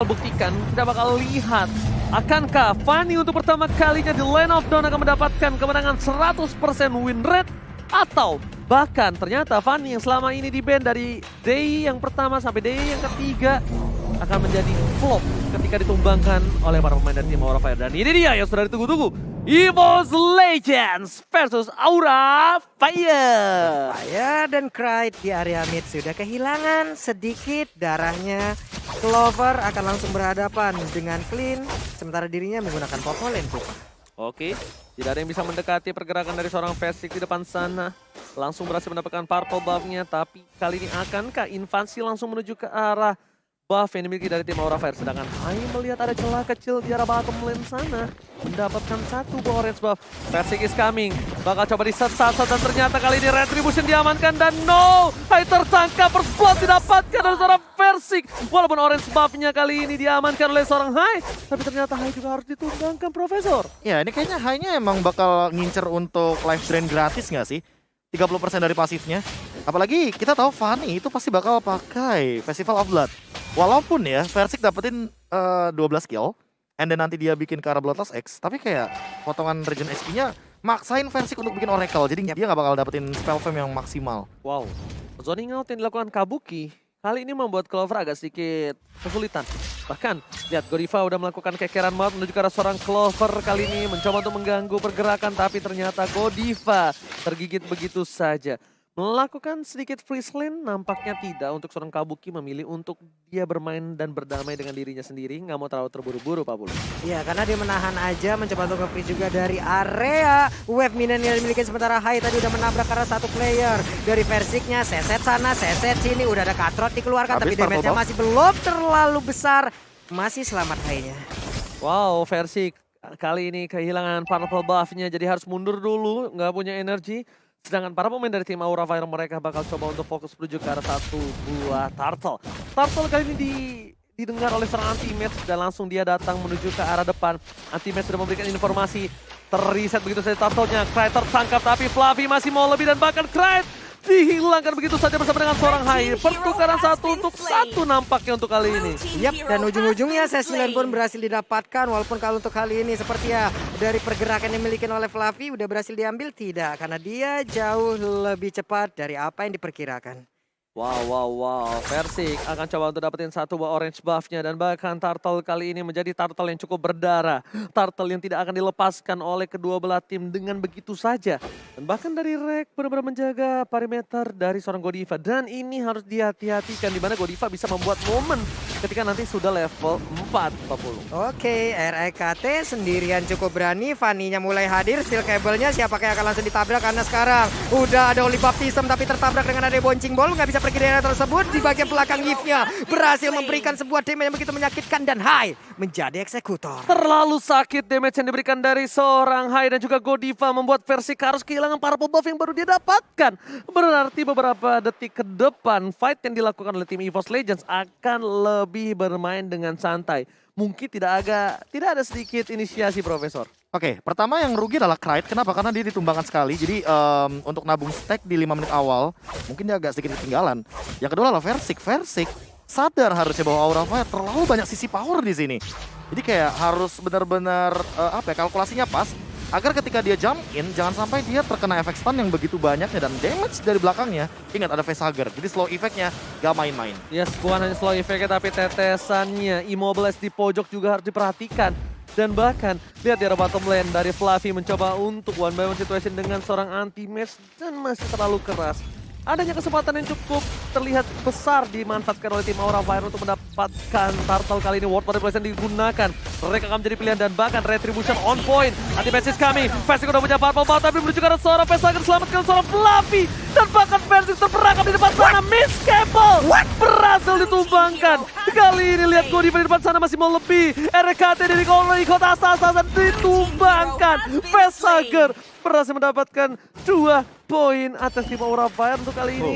terbuktikan, kita bakal lihat. Akankah Fanny untuk pertama kalinya di Land of Dawn akan mendapatkan kemenangan 100% win rate? Atau bahkan ternyata Fanny yang selama ini di ban dari day yang pertama sampai day yang ketiga akan menjadi flop ketika ditumbangkan oleh para pemain dari tim Aura Fire. Dan ini dia yang sudah ditunggu-tunggu. EVOS Legends versus Aura Fire. Fire dan Cryde di area mid sudah kehilangan sedikit darahnya. Clover akan langsung berhadapan dengan Clean, sementara dirinya menggunakan purple lane. Oke, tidak ada yang bisa mendekati pergerakan dari seorang Versik di depan sana. Langsung berhasil mendapatkan purple buff-nya, tapi kali ini akankah invasi langsung menuju ke arah buff yang dimiliki dari tim Aura Fire. Sedangkan Hai melihat ada celah kecil di arah bottom lane sana. Mendapatkan satu buah orange buff. Versik is coming. Bakal coba diset-set dan ternyata kali ini Retribution diamankan. Dan no! Hai tertangkap, first blood didapatkan oleh seorang Versik. Walaupun orange buff-nya kali ini diamankan oleh seorang Hai. Tapi ternyata Hai juga harus ditumbangkan, Profesor. Ya ini kayaknya Hai-nya emang bakal ngincer untuk life drain gratis nggak sih? 30% dari pasifnya. Apalagi kita tahu Fanny itu pasti bakal pakai Festival of Blood. Walaupun ya Versik dapetin 12 kill, and then nanti dia bikin ke arah Bloodlust X, tapi kayak potongan regen XP-nya maksain Versik untuk bikin Oracle, jadi dia nggak bakal dapetin spell fame yang maksimal. Wow, zoning out yang dilakukan Kabuki kali ini membuat Clover agak sedikit kesulitan. Bahkan, lihat Godiva udah melakukan kekeran banget menuju ke arah seorang Clover kali ini, mencoba untuk mengganggu pergerakan, tapi ternyata Godiva tergigit begitu saja. Melakukan sedikit freeze lane, nampaknya tidak untuk seorang Kabuki memilih untuk dia bermain dan berdamai dengan dirinya sendiri. Nggak mau terlalu terburu-buru, Pak Bulu. Iya, karena dia menahan aja, mencoba untuk nge-freeze juga dari area wave minion yang dimiliki. Sementara Hai tadi udah menabrak karena satu player. Dari Versiknya, seset sana, seset sini. Udah ada Katrot dikeluarkan, tapi damage-nya masih belum terlalu besar. Masih selamat Hai-nya. Wow, Versik kali ini kehilangan purple buff-nya, jadi harus mundur dulu, nggak punya energi. Sedangkan para pemain dari tim Aura Fire mereka bakal coba untuk fokus menuju ke arah satu buah turtle. Turtle kali ini didengar oleh seorang anti-match dan langsung dia datang menuju ke arah depan. Anti-match sudah memberikan informasi, terreset begitu saja turtle-nya. Cryde tertangkap tapi Fluffy masih mau lebih dan bahkan Cryde dihilangkan begitu saja bersama dengan seorang Hai. Pertukaran 1-1 nampaknya untuk kali ini. Yap, dan ujung-ujungnya sesi lane pun berhasil didapatkan. Walaupun kalau untuk kali ini seperti ya dari pergerakan yang dimiliki oleh Fluffy udah berhasil diambil, tidak. Karena dia jauh lebih cepat dari apa yang diperkirakan. Wow. Versik akan coba untuk dapetin satu buah orange buff-nya. Dan bahkan turtle kali ini menjadi turtle yang cukup berdarah. Turtle yang tidak akan dilepaskan oleh kedua belah tim dengan begitu saja. Dan bahkan dari Rek benar-benar menjaga perimeter dari seorang Godiva. Dan ini harus dihati-hatikan di mana Godiva bisa membuat momen ketika nanti sudah level 4, 40. Oke, REKT sendirian cukup berani. Fanny-nya mulai hadir, steel cable-nya siapa yang akan langsung ditabrak. Karena sekarang udah ada Holy Baptism tapi tertabrak dengan ada boncing ball. Nggak bisa pergi dari area tersebut. Di bagian belakang Gift-nya berhasil memberikan sebuah damage yang begitu menyakitkan. Dan Hai menjadi eksekutor. Terlalu sakit damage yang diberikan dari seorang Hai dan juga Godiva membuat Versik harus kehilangan purple buff yang baru dia dapatkan. Berarti beberapa detik ke depan fight yang dilakukan oleh tim EVOS Legends akan lebih bermain dengan santai. Mungkin tidak ada sedikit inisiasi, Profesor. Oke, pertama yang rugi adalah Cryde. Kenapa? Karena dia ditumbangkan sekali. Jadi untuk nabung stack di 5 menit awal, mungkin dia agak sedikit ketinggalan. Yang kedua adalah Versik. Versik sadar harusnya bahwa Aura Fire terlalu banyak sisi power di sini. Jadi kayak harus benar-benar kalkulasinya pas. Agar ketika dia jump in, jangan sampai dia terkena efek stun yang begitu banyaknya dan damage dari belakangnya. Ingat ada facehugger, jadi slow effect-nya gak main-main. Yes, bukan hanya slow effect-nya tapi tetesannya, immobilize di pojok juga harus diperhatikan. Dan bahkan, lihat di arah bottom lane dari Fluffy mencoba untuk one by one situation dengan seorang anti-match dan masih terlalu keras. Adanya kesempatan yang cukup terlihat besar dimanfaatkan oleh tim Aura Fire untuk mendapatkan turtle kali ini. Ward manipulation digunakan. Mereka akan menjadi pilihan dan bahkan Retribution on point. Anti-match is coming. Versik udah punya purple buff tapi menuju ke arah seorang Facehugger selamatkan seorang Fluffy. Dan bahkan Versik terperangkap di depan sana. Miss Cable berhasil ditumbangkan. Kali ini lihat Godiva di depan sana masih mau lebih. RKT dari kota asal-asalan ditumbangkan. Facehugger berhasil mendapatkan 2 poin atas tim Aura Fire untuk kali ini.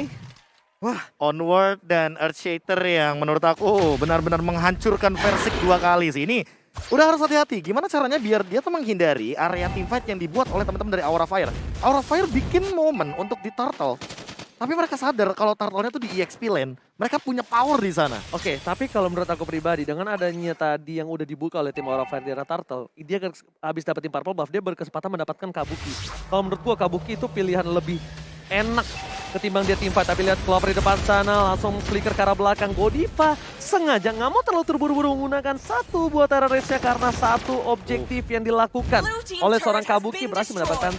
Wah, Onward dan Earthshaker yang menurut aku benar-benar menghancurkan Versik 2 kali sih. Ini udah harus hati-hati. Gimana caranya biar dia tuh menghindari area teamfight yang dibuat oleh teman-teman dari Aura Fire. Aura Fire bikin momen untuk di turtle. Tapi mereka sadar kalau Turtle-nya tuh di EXP lane. Mereka punya power di sana. Oke, tapi kalau menurut aku pribadi, dengan adanya tadi yang udah dibuka oleh tim Aura Fire di arah Turtle, dia habis dapetin purple buff, dia berkesempatan mendapatkan Kabuki. Kalau menurut gua Kabuki itu pilihan lebih enak ketimbang dia teamfight. Tapi lihat Clover di depan sana, langsung flicker ke arah belakang. Godiva sengaja nggak mau terlalu terburu-buru menggunakan satu buah terroristnya karena satu objektif yang dilakukan oleh seorang Kabuki berhasil mendapatkan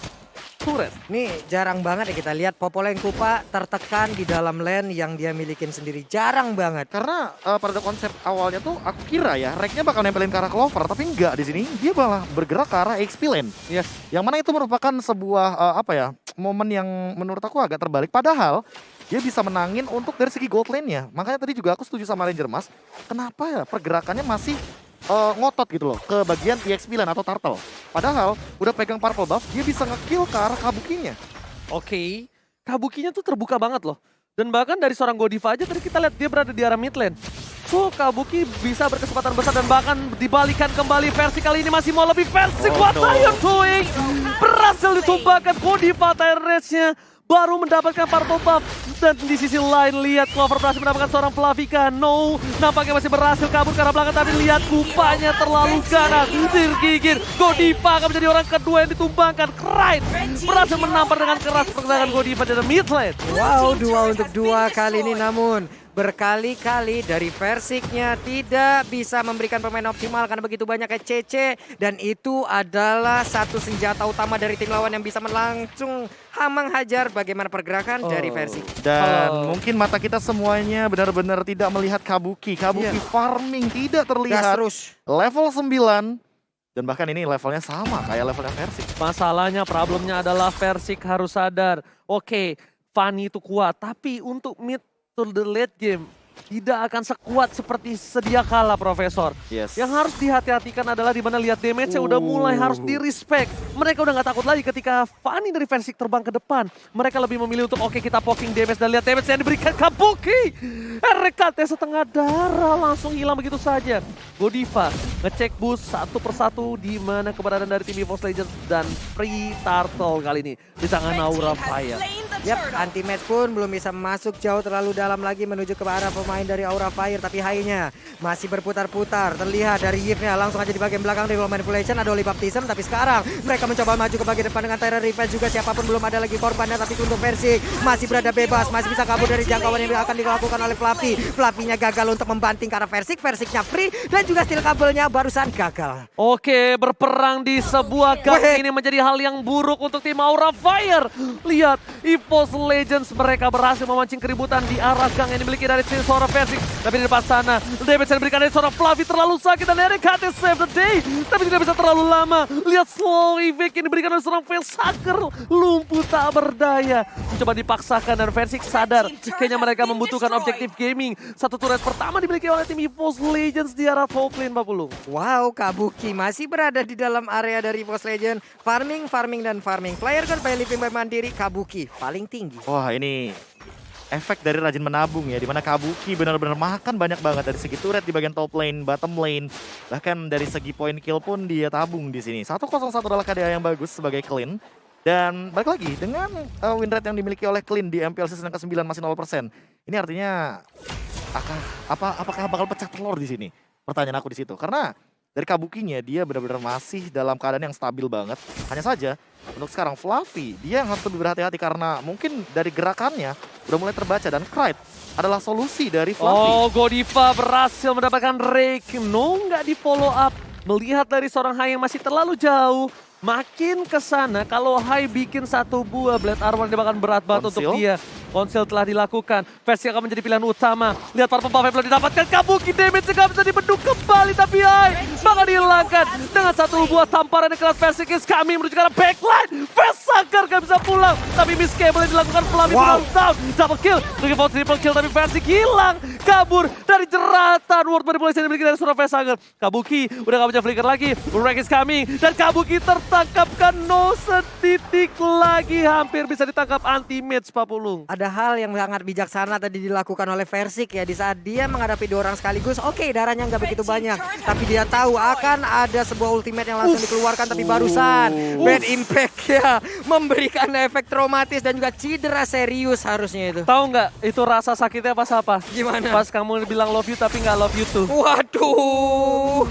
turret. Nih jarang banget ya kita lihat Popoleng Kupa tertekan di dalam lane yang dia milikin sendiri. Jarang banget. Karena pada konsep awalnya tuh aku kira ya Rek'nya bakal nempelin ke arah Clover, tapi enggak, di sini dia malah bergerak ke arah XP lane. Yes. Yang mana itu merupakan sebuah momen yang menurut aku agak terbalik. Padahal dia bisa menangin untuk dari segi gold lane-nya. Makanya tadi juga aku setuju sama Ranger Mas. Kenapa ya pergerakannya masih ngotot gitu loh ke bagian EXP lane atau Turtle. Padahal udah pegang purple buff, dia bisa nge-kill ke arah Kabukinya. Oke, Kabukinya tuh terbuka banget loh. Dan bahkan dari seorang Godiva aja tadi kita lihat dia berada di arah mid lane. So Kabuki bisa berkesempatan besar dan bahkan dibalikan kembali versi kali ini masih mau lebih versi. What are you doing? Berhasil ditumbangkan Godiva Tyrese-nya. Baru mendapatkan purple buff. Dan di sisi lain lihat Clover berhasil mendapatkan seorang Flavica. No, nampaknya masih berhasil kabur ke arah belakang. Tapi lihat kupanya terlalu ganas. Tergigit. Godiva akan menjadi orang kedua yang ditumbangkan. Kraid berhasil menampar dengan keras pergerakan Godiva dari mid lane. Wow, 2 untuk 2 kali ini namun berkali-kali dari Versiknya tidak bisa memberikan permain optimal karena begitu banyak CC dan itu adalah satu senjata utama dari tim lawan yang bisa langsung menghajar bagaimana pergerakan dari Versik. Dan mungkin mata kita semuanya benar-benar tidak melihat Kabuki. Kabuki farming tidak terlihat. Terus Level 9 dan bahkan ini levelnya sama kayak levelnya Versik. Masalahnya, problemnya adalah Versik harus sadar. Oke, Fanny itu kuat, tapi untuk mid to the late game tidak akan sekuat seperti sedia kala, Profesor. Yes. Yang harus dihati-hatikan adalah dimana lihat damage-nya udah mulai harus di-respect. Mereka udah nggak takut lagi ketika Fanny dari Versik terbang ke depan. Mereka lebih memilih untuk oke kita poking damage dan lihat damage yang diberikan Kabuki. RKT setengah darah langsung hilang begitu saja. Godiva ngecek boost satu persatu di mana keberadaan dari tim EVOS Legends dan Free Turtle kali ini di tangan Aura Fire. Yap, anti-match pun belum bisa masuk jauh terlalu dalam lagi menuju ke arah pemain dari Aura Fire. Tapi high-nya masih berputar-putar. Terlihat dari Yves-nya langsung aja di bagian belakang dari manipulation. Ada Oli Baptism, tapi sekarang mereka mencoba maju ke bagian depan dengan Terror Revenge juga. Siapapun belum ada lagi korbannya, tapi untuk Versik masih berada bebas. Masih bisa kabur dari jangkauan yang akan dilakukan oleh Fluffy. Fluffy-nya gagal untuk membanting ke arah Versik. Versiknya free dan juga steel kabelnya barusan gagal. Oke, berperang di sebuah gang ini menjadi hal yang buruk untuk tim Aura Fire. Lihat, EVOS Legends mereka berhasil memancing keributan di arah gang yang dimiliki dari tim seorang Versik. Tapi di depan sana, damage yang diberikan dari seorang Fluffy terlalu sakit dan RKT save the day. Tapi tidak bisa terlalu lama. Lihat slow evac yang diberikan oleh seorang Facehacker. Lumpuh tak berdaya. Mencoba dipaksakan dan Versik sadar. Kayaknya mereka membutuhkan objektif gaming. Satu turret pertama dimiliki oleh tim EVOS Legends di arah top lane, Pak Pulung. Wow, Kabuki masih berada di dalam area dari EVOS Legends. Farming, dan farming. Player kan by living by mandiri, Kabuki paling tinggi. Wah, ini efek dari rajin menabung ya, dimana Kabuki benar-benar makan banyak banget dari segi turret di bagian top lane, bottom lane, bahkan dari segi point kill pun dia tabung di sini. 101 adalah KDA yang bagus sebagai clean. Dan balik lagi dengan win rate yang dimiliki oleh clean di MPL season ke-9 masih 0%. Ini artinya apakah bakal pecah telur di sini? Pertanyaan aku di situ. Karena dari Kabukinya dia benar-benar masih dalam keadaan yang stabil banget. Hanya saja untuk sekarang Fluffy dia yang harus lebih berhati-hati karena mungkin dari gerakannya udah mulai terbaca dan Kraid adalah solusi dari Fluffy. Oh, Godiva berhasil mendapatkan rake. No, nggak di follow up. Melihat dari seorang Hai yang masih terlalu jauh. Makin ke sana kalau Hai bikin satu buah Blade Armor dia bahkan berat banget untuk dia. Konsil telah dilakukan. Versi akan menjadi pilihan utama. Lihat para pembuff yang belum didapatkan. Kabuki damage nggak bisa dibendung kembali. Tapi Hai bakal dihilangkan dengan satu buah tamparan yang keras. Versi is kami menuju ke arah backline. Facehacker nggak bisa pulang. Tapi miss boleh dilakukan Fluffy down. Double kill. Looking for triple kill tapi Versi hilang. Kabur dari jeratan World Manipulation yang dimiliki dari seorang Facehacker. Kabuki udah gak bisa flicker lagi. Wreck is coming. Dan Kabuki tertangkapkan no setitik lagi. Hampir bisa ditangkap anti-match, Pak Pulung. Ada ada hal yang sangat bijaksana tadi dilakukan oleh Versik ya. Di saat dia menghadapi 2 orang sekaligus, oke darahnya nggak begitu banyak. Tapi dia tahu akan ada sebuah ultimate yang langsung dikeluarkan. Tapi barusan Bad Impact ya memberikan efek traumatis dan juga cedera serius harusnya itu. Tahu nggak itu rasa sakitnya pas apa? Gimana? Pas kamu bilang love you tapi nggak love you tuh. Waduh.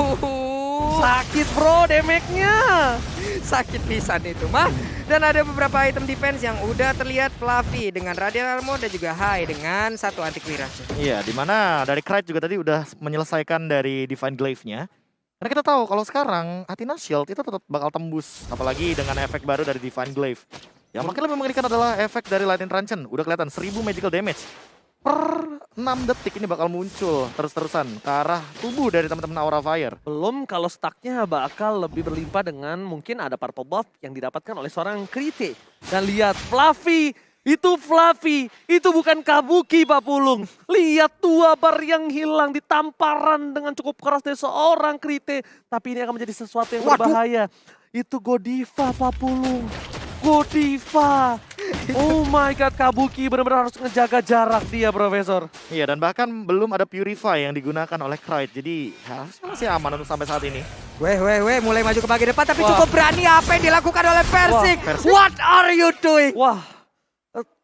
Sakit bro, damage-nya. Sakit pisan itu mah. Dan ada beberapa item defense yang udah terlihat Fluffy dengan Radiant Armor dan juga High dengan 1 anti clearance. Iya, dimana dari Krite juga tadi udah menyelesaikan dari Divine Glaive-nya. Karena kita tahu kalau sekarang Athena Shield itu tetap bakal tembus. Apalagi dengan efek baru dari Divine Glaive. Yang makin lebih mengerikan adalah efek dari Lightning Truncheon. Udah kelihatan 1000 magical damage. Per 6 detik ini bakal muncul terus-terusan ke arah tubuh dari teman-teman Aura Fire. Belum kalau stacknya bakal lebih berlimpah dengan mungkin ada purple buff yang didapatkan oleh seorang Krite. Dan lihat Fluffy, itu bukan Kabuki Pak Pulung. Lihat 2 bar yang hilang di tamparan dengan cukup keras dari seorang Krite. Tapi ini akan menjadi sesuatu yang berbahaya. Itu Godiva Pak Pulung. Godiva. Oh my god, Kabuki benar-benar harus ngejaga jarak dia, Profesor. Iya, dan bahkan belum ada Purify yang digunakan oleh Krite. Jadi harusnya masih aman untuk sampai saat ini. Weh, mulai maju ke bagian depan tapi cukup berani apa yang dilakukan oleh Versik. Versik. What are you doing? Wah,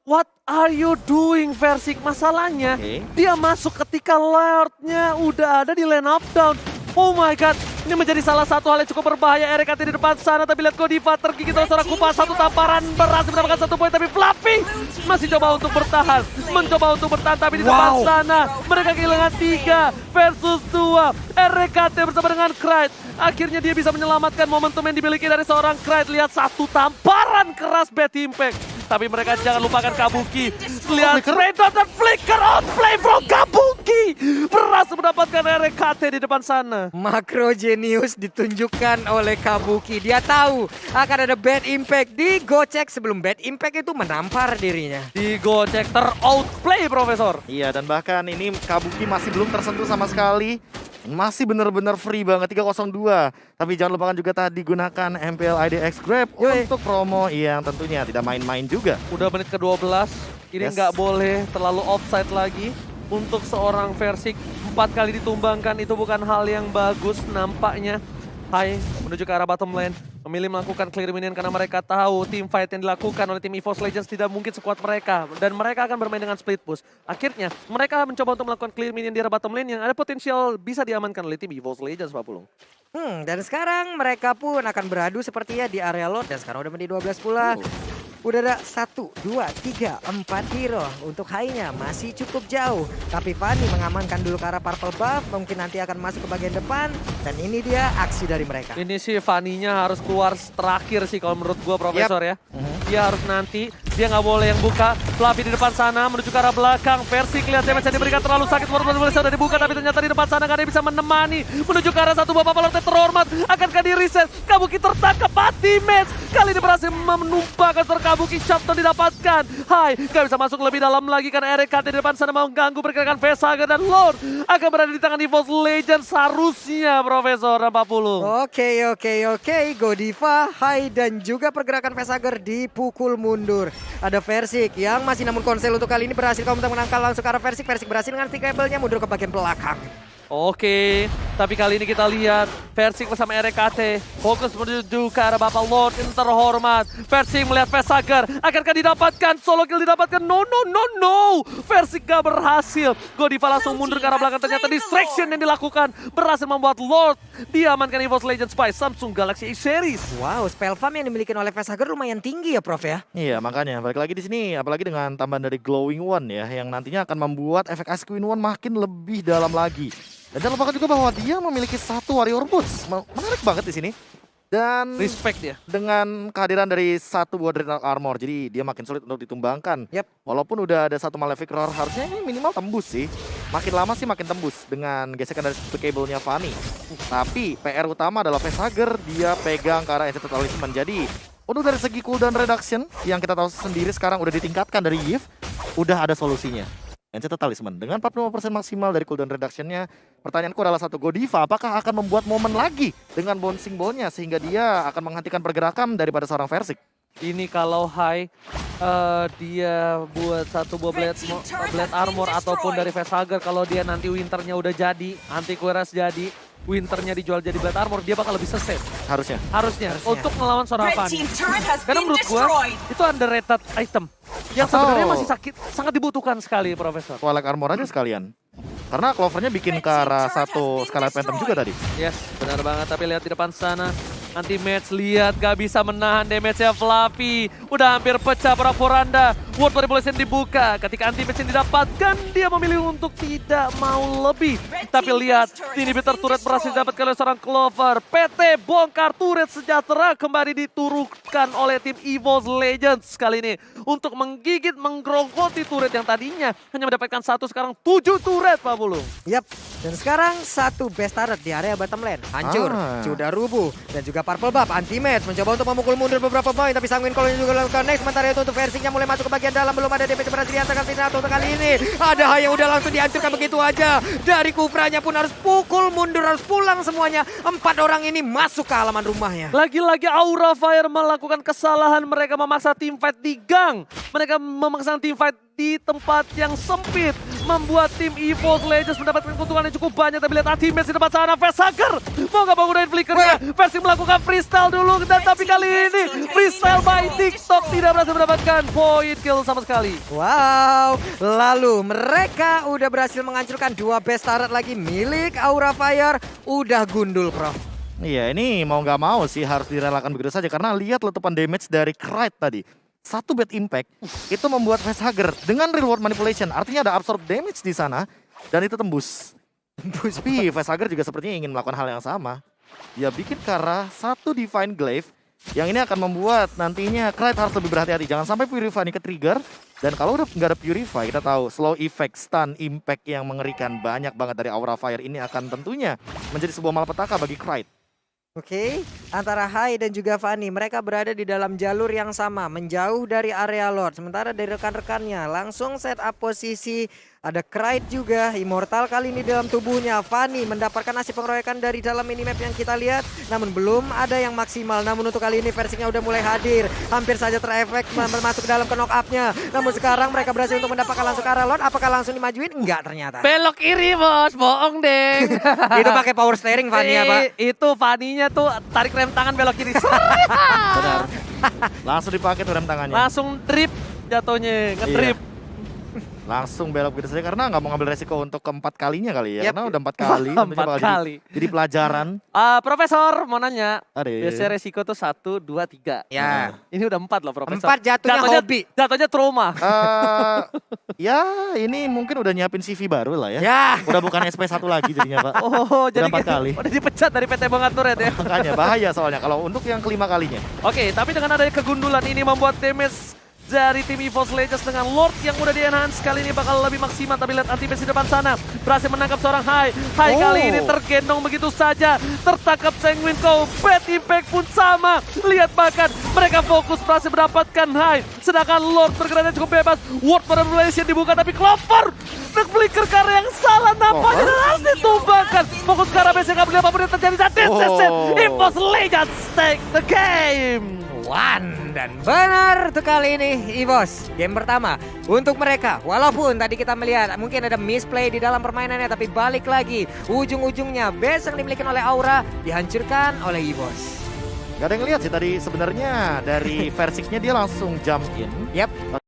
what are you doing Versik? Masalahnya dia masuk ketika Lordnya udah ada di lane up down. Oh my god, ini menjadi salah satu hal yang cukup berbahaya. RKT di depan sana, tapi lihat Godiva tergigit oleh seorang Kupas. 1 tamparan berhasil mendapatkan 1 poin, tapi Fluffy masih coba untuk bertahan. Mencoba untuk bertahan, tapi di depan sana mereka kehilangan 3 versus 2. RKT bersama dengan Krite. Akhirnya dia bisa menyelamatkan momentum yang dimiliki dari seorang Krite. Lihat 1 tamparan keras Bad Impact. Tapi mereka jangan lupakan Kabuki. Lihat Redot dan Flicker outplay from Kabuki. Berhasil mendapatkan RKT di depan sana. Makro Genius ditunjukkan oleh Kabuki. Dia tahu akan ada Bad Impact. Digocek sebelum Bad Impact itu menampar dirinya. Digocek ter-outplay Profesor. Iya, dan bahkan ini Kabuki masih belum tersentuh sama sekali. Masih benar-benar free banget 302. Tapi jangan lupakan juga tadi gunakan MPL IDX Grab untuk promo yang tentunya tidak main-main juga. Udah menit ke-12. Ini nggak boleh terlalu offside lagi. Untuk seorang Versik 4 kali ditumbangkan itu bukan hal yang bagus nampaknya. Hai menuju ke arah bottom lane. Memilih melakukan clear minion karena mereka tahu team fight yang dilakukan oleh tim EVOS Legends tidak mungkin sekuat mereka. Dan mereka akan bermain dengan split push. Akhirnya mereka mencoba untuk melakukan clear minion di arah bottom lane yang ada potensial bisa diamankan oleh tim EVOS Legends Pak Pulung. Dan sekarang mereka pun akan beradu sepertinya di area Lord. Dan sekarang udah menit 12 pula. Udah ada 1, 2, 3, 4 hero. Untuk high-nya masih cukup jauh. Tapi Fanny mengamankan dulu ke arah purple buff. Mungkin nanti akan masuk ke bagian depan. Dan ini dia aksi dari mereka. Ini sih Fanny-nya harus keluar terakhir sih kalau menurut gua Profesor ya. Dia harus nanti, dia nggak boleh yang buka. Fluffy di depan sana menuju ke arah belakang. Versik lihat damage yang diberikan terlalu sakit. Baru sudah dibuka tapi ternyata di depan sana nggak ada yang bisa menemani. Menuju ke arah 1 bapak pelontar terhormat. Akankah di reset? Kabuki tertangkap mati match. Kali ini berhasil menumpahkan Kabuki. Shutdown didapatkan. Hai, nggak bisa masuk lebih dalam lagi karena RKT di depan sana mau ganggu pergerakan Vesaga dan Lord akan berada di tangan EVOS Legends seharusnya Profesor 40. Oke. Godiva, Hai dan juga pergerakan Vesager dipukul mundur. Ada Versik yang masih namun konsel untuk kali ini berhasil kamu menangkal langsung ke arah Versik. Versik berhasil dengan stick cable-nya mundur ke bagian belakang. Oke, tapi kali ini kita lihat Versik bersama RKT fokus menuju ke arah Bapak Lord yang terhormat. Versik melihat Vesager, akankah didapatkan? Solo kill didapatkan? No. Versik gak berhasil. Godiva langsung mundur ke arah belakang. Ternyata distraction yang dilakukan berhasil membuat Lord diamankan EVOS Legends by Samsung Galaxy A Series. Wow, spell farm yang dimiliki oleh Vesager lumayan tinggi ya Prof ya? Iya, makanya balik lagi di sini apalagi dengan tambahan dari Glowing One ya yang nantinya akan membuat efek Ice Queen One makin lebih dalam lagi. Dan jangan lupakan juga bahwa dia memiliki 1 Warrior Boots. Menarik banget di sini. Dan respect ya. Dengan kehadiran dari 1 buah Dreadnought Armor, jadi dia makin sulit untuk ditumbangkan. Walaupun udah ada 1 Malefic Roar, harusnya ini minimal tembus sih. Makin lama sih makin tembus dengan gesekan dari stick cable-nya Fanny. Tapi PR utama adalah Vesager, dia pegang ke arah Enchanted Talisman. Jadi untuk dari segi cooldown reduction yang kita tahu sendiri sekarang udah ditingkatkan dari Yves, udah ada solusinya. Enchanted Talisman dengan 45% maksimal dari cooldown reduction-nya. Pertanyaanku adalah 1, Godiva apakah akan membuat momen lagi dengan bouncing ball-nya sehingga dia akan menghentikan pergerakan daripada seorang Versik? Ini kalau high dia buat satu buah blade armor ataupun dari Facehugger, kalau dia nanti winternya udah jadi, anti kueras jadi, winternya dijual jadi blade armor, dia bakal lebih safe. Harusnya. Untuk melawan seorang Fanny. Karena menurut gua itu underrated item yang sebenarnya masih sangat dibutuhkan sekali, Profesor. Twilight Armor aja sekalian. Karena Clovernya bikin ke arah satu Scarlet Phantom juga tadi. Yes, benar banget. Tapi lihat di depan sana, anti-match lihat gak bisa menahan damage-nya Fluffy. Udah hampir pecah para Poranda. World Manipulation dibuka. Ketika anti-match yang didapatkan, dia memilih untuk tidak mau lebih. Tapi lihat, inhibitor turret berhasil didapatkan oleh seorang Clover. PT bongkar turret sejahtera kembali diturunkan oleh tim EVOS Legends kali ini. Untuk menggigit, menggerogoti turret yang tadinya hanya mendapatkan 1, sekarang 7 turret, Pak Bulung. Yap, dan sekarang satu best turret di area bottom lane. Hancur, sudah rubuh. Dan juga Purple Buff, anti-match mencoba untuk memukul mundur beberapa poin. Tapi Sanguine Colony juga lakukan next. Sementara itu untuk versinya mulai masuk ke bagian dalam. Belum ada damage berhasil diantarkan Minato untuk kali ini. Ada high yang udah langsung dihancurkan begitu aja. Dari Kufranya pun harus pukul mundur, harus pulang semuanya. 4 orang ini masuk ke halaman rumahnya. Lagi-lagi Aura Fire melakukan kesalahan, mereka memaksa teamfight di gang. Mereka memaksa teamfight di tempat yang sempit, membuat tim EVOS Legends mendapatkan keuntungan yang cukup banyak. Tapi lihat anti-match di depan sana, Facehugger mau gak bangunin flickernya. Versi melakukan freestyle dulu, dan tapi kali ini freestyle by TikTok tidak berhasil mendapatkan point kill sama sekali. Wow, lalu mereka udah berhasil menghancurkan 2 best turret lagi milik Aura Fire. Udah gundul, Prof. Iya, ini mau nggak mau sih harus direlakan begitu saja. Karena lihat letupan damage dari Krite tadi. 1 bad impact itu membuat Facehugger dengan reward manipulation. Artinya ada absorb damage di sana dan itu tembus. Tapi Facehugger juga sepertinya ingin melakukan hal yang sama. Dia bikin ke arah 1 Divine Glaive yang ini akan membuat nantinya Krite harus lebih berhati-hati. Jangan sampai Purify ini ke-trigger. Dan kalau udah nggak ada Purify, kita tahu slow effect, stun, impact yang mengerikan banyak banget dari Aura Fire ini akan tentunya menjadi sebuah malapetaka bagi Krite. Oke, antara Hai dan juga Fanny, mereka berada di dalam jalur yang sama, menjauh dari area Lord. Sementara dari rekan-rekannya langsung set up posisi. Ada Krite juga, Immortal kali ini dalam tubuhnya. Fanny mendapatkan hasil pengeroyokan dari dalam minimap yang kita lihat. Namun belum ada yang maksimal. Namun untuk kali ini versinya udah mulai hadir. Hampir saja terefek masuk dalam ke knock up-nya. Namun sekarang mereka berhasil untuk mendapatkan langsung ke arah Lord. Apakah langsung dimajuin? Enggak ternyata. Belok kiri, bos, bohong deng. Itu pakai power steering Fanny ya, Pak? Itu Fanny-nya tuh tarik rem tangan belok kiri. Benar. Langsung dipakai tuh rem tangannya. Langsung drip jatuhnya, ngedrip. Langsung belok gitu saja karena nggak mau ngambil resiko untuk keempat kalinya kali ya. Yep. Karena udah 4 kali. tentunya 4 bakal kali. Jadi pelajaran. Profesor mau nanya. Ade. Biasanya resiko tuh 1, 2, 3. Ya. Ini udah 4 loh, Profesor. 4 jatuhnya hobi. Jatuhnya trauma. Ya ini mungkin udah nyiapin CV baru lah ya. Ya. Udah bukan SP1 lagi jadinya Pak. Oh, jadi 4 kali. udah dipecat dari PT Bongkar Turret ya. Makanya bahaya soalnya kalau untuk yang kelima kalinya. Oke, tapi dengan adanya kegundulan ini membuat damage dari tim EVOS Legends dengan Lord yang udah di-enhance kali ini bakal lebih maksimal. Tapi lihat anti-match di depan sana berhasil menangkap seorang Hai. Hai kali ini tergendong begitu saja, tertangkap Sanguine Cow. Bad impact pun sama. Lihat bahkan mereka fokus berhasil mendapatkan Hai, sedangkan Lord bergeraknya cukup bebas. World Manipulation dibuka tapi Clover nge-flicker ke arah yang salah nampaknya dan harus ditumbangkan. Fokus ke arah base yang gak boleh apapun yang terjadi saat set. EVOS Legends take the game. Dan benar tuh kali ini EVOS game pertama untuk mereka. Walaupun tadi kita melihat mungkin ada misplay di dalam permainannya, tapi balik lagi ujung-ujungnya base yang dimiliki oleh Aura dihancurkan oleh EVOS. Gak ada yang lihat sih tadi sebenarnya dari Versiknya dia langsung jump in. Yap.